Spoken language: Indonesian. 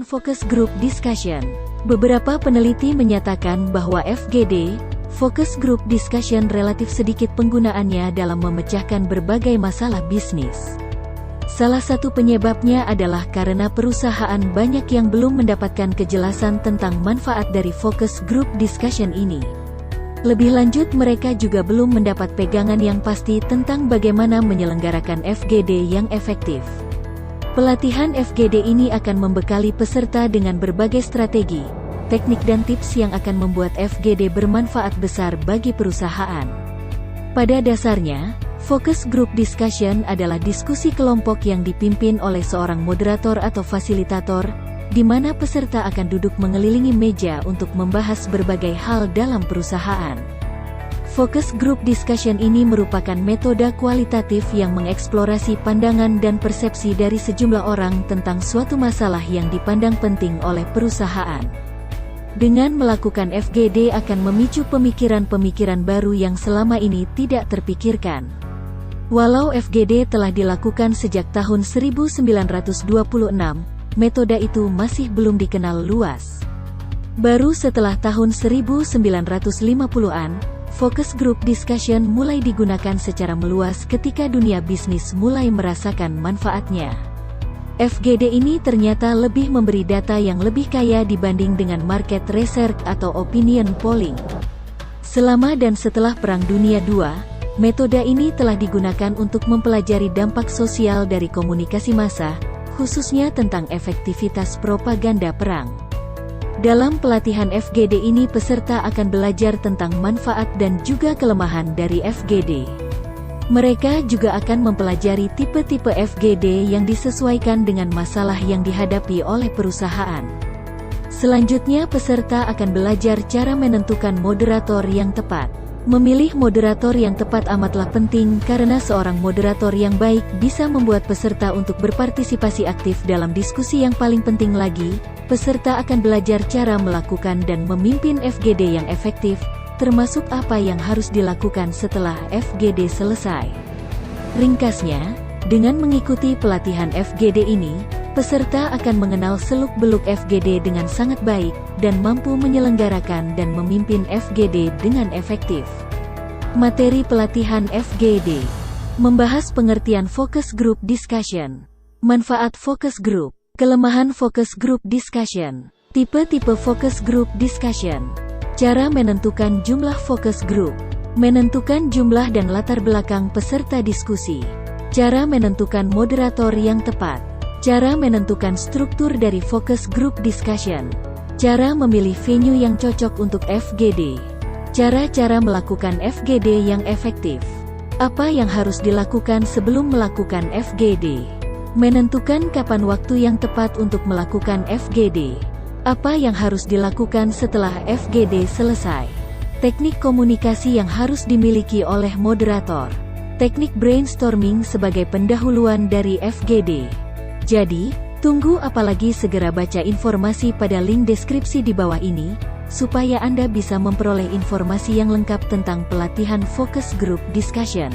Pelatihan Focus Group Discussion. Beberapa peneliti menyatakan bahwa FGD, Focus Group Discussion relatif sedikit penggunaannya dalam memecahkan berbagai masalah bisnis. Salah satu penyebabnya adalah karena perusahaan banyak yang belum mendapatkan kejelasan tentang manfaat dari Focus Group Discussion ini. Lebih lanjut, mereka juga belum mendapat pegangan yang pasti tentang bagaimana menyelenggarakan FGD yang efektif. Pelatihan FGD ini akan membekali peserta dengan berbagai strategi, teknik dan tips yang akan membuat FGD bermanfaat besar bagi perusahaan. Pada dasarnya, Focus Group Discussion adalah diskusi kelompok yang dipimpin oleh seorang moderator atau fasilitator, di mana peserta akan duduk mengelilingi meja untuk membahas berbagai hal dalam perusahaan. Focus Group Discussion ini merupakan metode kualitatif yang mengeksplorasi pandangan dan persepsi dari sejumlah orang tentang suatu masalah yang dipandang penting oleh perusahaan. Dengan melakukan FGD akan memicu pemikiran-pemikiran baru yang selama ini tidak terpikirkan. Walau FGD telah dilakukan sejak tahun 1926, metode itu masih belum dikenal luas. Baru setelah tahun 1950-an, Focus Group Discussion mulai digunakan secara meluas ketika dunia bisnis mulai merasakan manfaatnya. FGD ini ternyata lebih memberi data yang lebih kaya dibanding dengan market research atau opinion polling. Selama dan setelah Perang Dunia II, metode ini telah digunakan untuk mempelajari dampak sosial dari komunikasi massa, khususnya tentang efektivitas propaganda perang. Dalam pelatihan FGD ini peserta akan belajar tentang manfaat dan juga kelemahan dari FGD. Mereka juga akan mempelajari tipe-tipe FGD yang disesuaikan dengan masalah yang dihadapi oleh perusahaan. Selanjutnya peserta akan belajar cara menentukan moderator yang tepat. Memilih moderator yang tepat amatlah penting karena seorang moderator yang baik bisa membuat peserta untuk berpartisipasi aktif dalam diskusi. Yang paling penting lagi, peserta akan belajar cara melakukan dan memimpin FGD yang efektif, termasuk apa yang harus dilakukan setelah FGD selesai. Ringkasnya, dengan mengikuti pelatihan FGD ini, peserta akan mengenal seluk-beluk FGD dengan sangat baik, dan mampu menyelenggarakan dan memimpin FGD dengan efektif. Materi pelatihan FGD membahas pengertian Focus Group Discussion, manfaat Focus Group, kelemahan Focus Group Discussion, tipe-tipe Focus Group Discussion, cara menentukan jumlah Focus Group, menentukan jumlah dan latar belakang peserta diskusi, cara menentukan moderator yang tepat, cara menentukan struktur dari Focus Group Discussion, cara memilih venue yang cocok untuk FGD, cara-cara melakukan FGD yang efektif, apa yang harus dilakukan sebelum melakukan FGD, menentukan kapan waktu yang tepat untuk melakukan FGD, apa yang harus dilakukan setelah FGD selesai, teknik komunikasi yang harus dimiliki oleh moderator, teknik brainstorming sebagai pendahuluan dari FGD. Jadi, tunggu apalagi, segera baca informasi pada link deskripsi di bawah ini, supaya Anda bisa memperoleh informasi yang lengkap tentang pelatihan Focus Group Discussion.